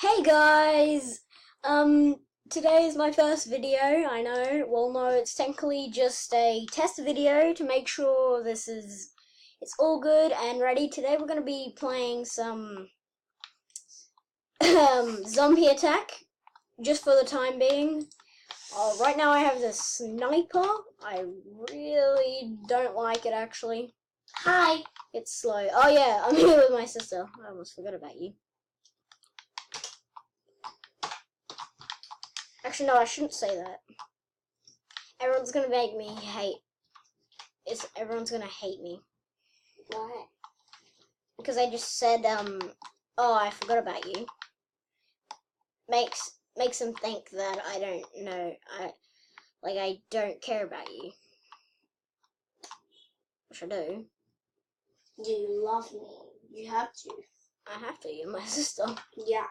Hey guys! Today is my first video, I know. Well, no, it's technically just a test video to make sure it's all good and ready. Today we're going to be playing some zombie attack, just for the time being. Right now I have the sniper. I really don't like it, actually. Hi. It's slow. Oh yeah, I'm here with my sister. I almost forgot about you. Actually, no, I shouldn't say that. Everyone's gonna make me hate. Everyone's gonna hate me. Why? Because I just said, oh, I forgot about you. Makes them think that I don't know. I don't care about you. Which I do. You love me. You have to. I have to. You're my sister. Yeah.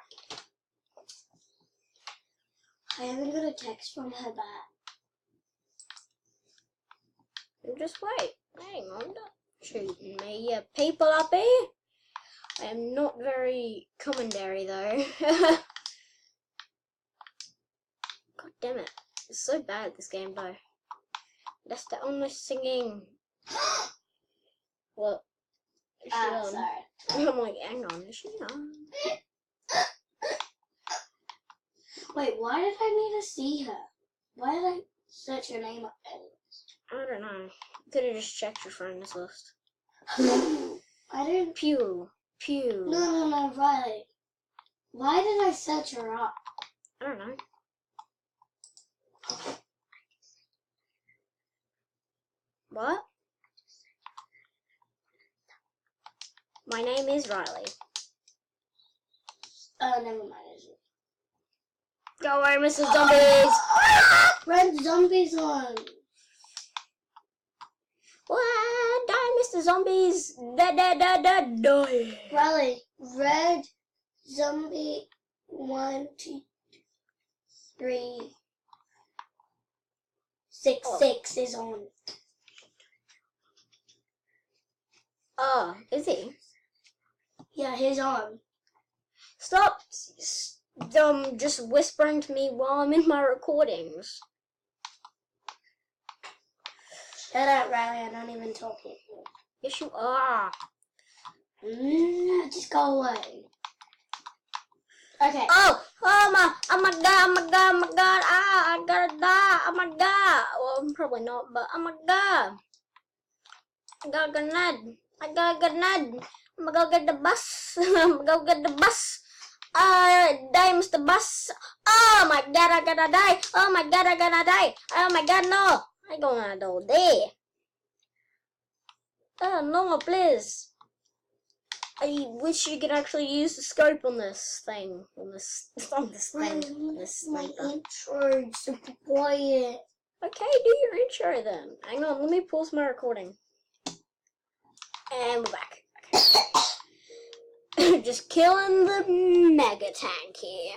I haven't got a text from her back. Just wait. Hang on, don't shoot me, you people up here. I am not very commentary though. God damn it. It's so bad, this game though. That's the only singing. What? Is she on? Sorry. I'm like, hang on, is she on? Wait, why did I need to see her? Why did I search her name up I don't know. Could have just checked your friends list. I didn't. Pew. No, Riley. Why did I search her up? I don't know. What? My name is Riley. Oh, never mind. Go away, Mr. Zombies! Red zombies on. What? Die, Mr. Zombies! Die! Riley, red zombie 1, 2, 3, 6, 6 is on. Oh, is he? Yeah, he's on. Stop just whispering to me while I'm in my recordings. Shut up, Riley. I'm not even talking. Yes, you are. Just go away. Okay. Oh my god, I gotta die, oh my god. Well, probably not, but oh my god. I got a grenade. I'm gonna go get the bus. I'm gonna go get the bus. Die, Mr. Bus. Oh my god, I gotta die. Oh my god, I gotta die. Oh my god, no. I gonna die. Oh, no, please. I wish you could actually use the scope on this thing. On this My sniper. intro is super quiet. Okay, do your intro then. Hang on, let me pause my recording. And we're back. Okay. Just killing the mega tank here.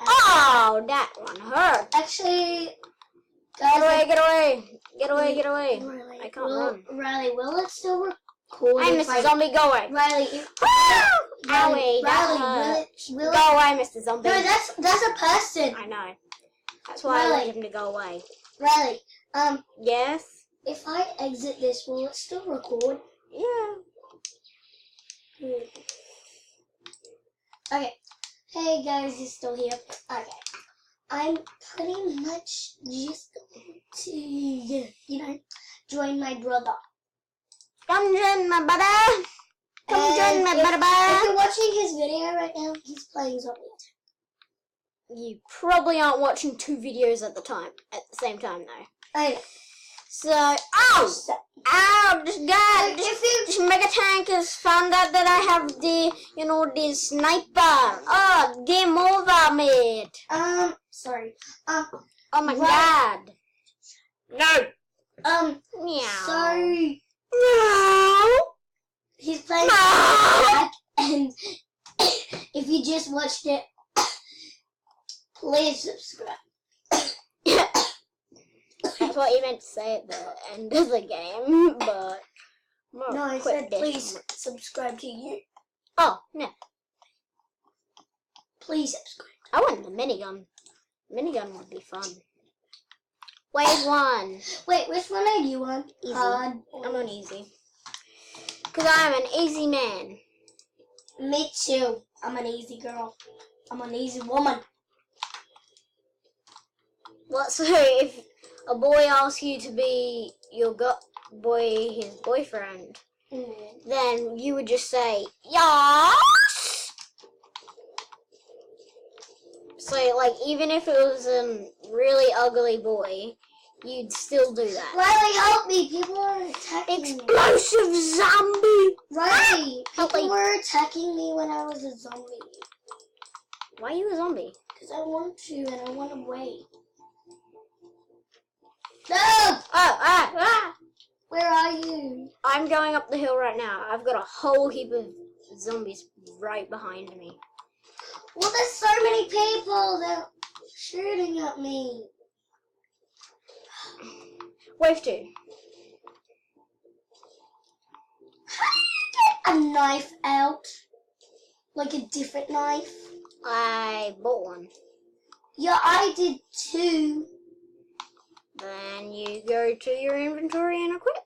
Oh, that one hurt. Actually, Get away. Riley, I can't run. Riley, will it still record? Hey, Mr. Zombie, go away. Riley, if Owie, that hurt. will Go away, Mr. Zombie. No, that's a person. I know. That's why I Riley. want him to go away. Riley, Yes? if I exit this, will it still record? Yeah. Okay. Hey guys, you're still here. Okay. I'm pretty much just going to, join my brother. Come join my brother. Come join my brother. If you're watching his video right now, he's playing zombie attack. You probably aren't watching two videos at the same time though. I know. So, this mega tank has found out that I have the sniper. Oh, game over, mate. Sorry. Oh my god. No. Meow. Sorry. Meow. He's playing Meow. and if you just watched it, please subscribe. That's what you meant to say at the end of the game, but No, I said please subscribe to you. Oh, no. please subscribe. I want the minigun. Minigun would be fun. Wave 1. Wait, which one are you on? Easy. Hard. I'm on easy. Because I'm an easy man. Me too. I'm an easy girl. I'm an easy woman. What, so if a boy asks you to be your his boyfriend, then you would just say, yes! So, like, even if it was a really ugly boy, you'd still do that. Riley, help me. People are attacking me. Explosive zombie! Riley, Help people me. were attacking me when I was a zombie. Why are you a zombie? Because I want to and I want to wait. No! Oh, Where are you? I'm going up the hill right now. I've got a whole heap of zombies right behind me. Well, there's so many people that are shooting at me. Wave 2. How do you get a knife out? Like a different knife? I bought one. Yeah, I did too. Then you go to your inventory and equip.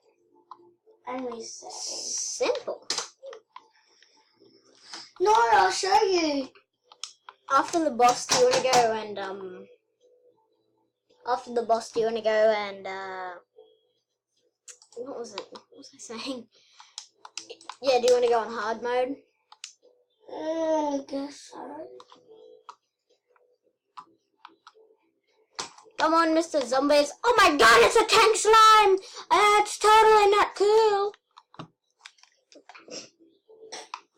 And reset. Simple. No, I'll show you. After the boss, do you want to go and what was it? What was I saying? Yeah, do you want to go on hard mode? I guess so. Come on, Mr. Zombies. Oh my god, it's a tank slime! It's totally not cool.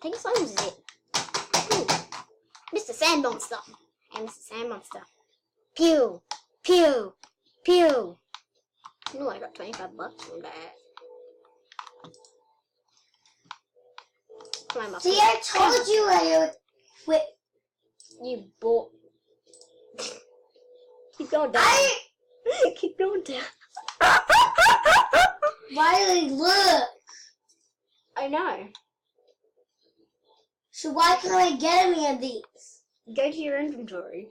Tank slime is it. Ooh. Mr. Sand Monster. Hey, Mr. Sand Monster. Pew! Pew! Pew! Oh, I got 25 bucks from that. Climb up See, here. I told you I quit. You bought. Keep going down. Keep going down. Riley, look. I know. So why can't I get any of these? Go to your inventory.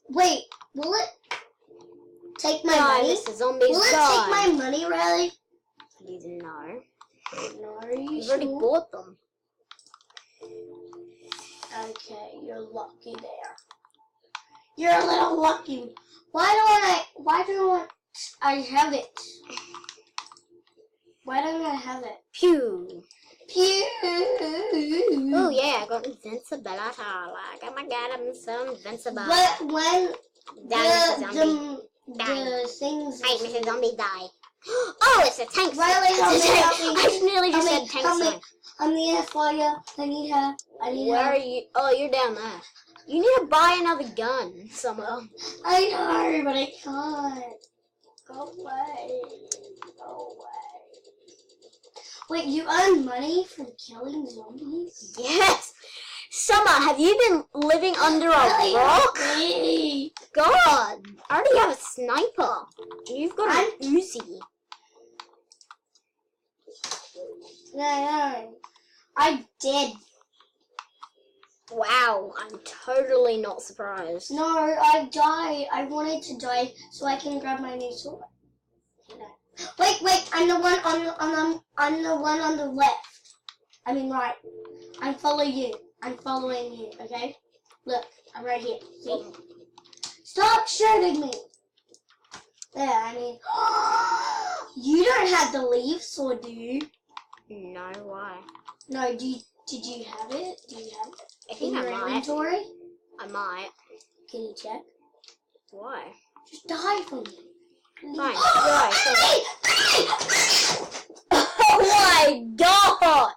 Wait, will it take my Die, money? Mr. Zombies, Will it die. take my money, Riley? You didn't know. No, are you You've already sure? bought them. Okay, you're lucky there. You're a little lucky. Why don't I have it? Why don't I have it? Pew. Pew! Oh yeah, I got invincibility. Like, oh my god, I'm so invincible. But when Die, Mr. Zombie. the things... Hey, Mr. Zombie, die. Oh, it's a tank. Riley, help me, help me. I nearly just said tank Help me. slime. I'm near fire. I need help. Where are you? Oh, you're down there. You need to buy another gun somewhere. I know, but I can't. Go away. Go away. Wait, you earn money from killing zombies? Yes. Summer, have you been living under a Riley, rock? help me. God, I already have a sniper. You've got an Uzi. No. I did. Wow, I'm totally not surprised. No, I died. I wanted to die so I can grab my new sword. Wait, I'm the one I'm the one on the left. I mean right. I'm following you, okay? Look, I'm right here. See? Stop shooting me! There, I mean you don't have the leaf sword, do you? No, why? No, did you have it? Do you have it? I think in I your might. inventory? I might. Can you check? Why? Just die for me. Fine, die. Oh my god!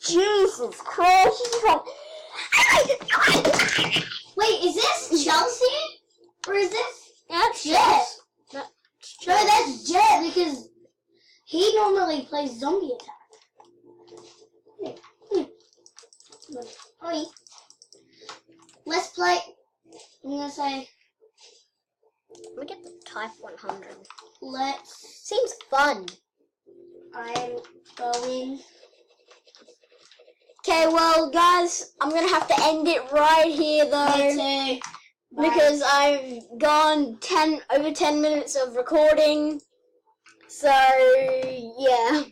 Jesus Christ! Wait, is this Chelsea? Or is this That's Jet? That's No, that's Jet because he normally plays zombie attack. Oi. Let's play. I'm gonna say Let me get the Type 100. Let's. Seems fun. I'm going. Okay, well, guys, I'm gonna have to end it right here, though. Me too. Bye. Because I've gone over 10 minutes of recording. So, yeah.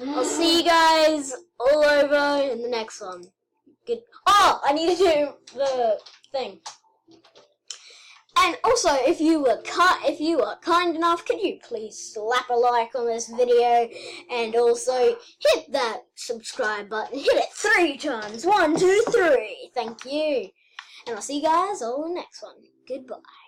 I'll see you guys all over in the next one. Good. Oh, I need to do the thing. And also, if you were kind enough, could you please slap a like on this video, and also hit that subscribe button. Hit it 3 times. 1, 2, 3. Thank you. And I'll see you guys all in the next one. Goodbye.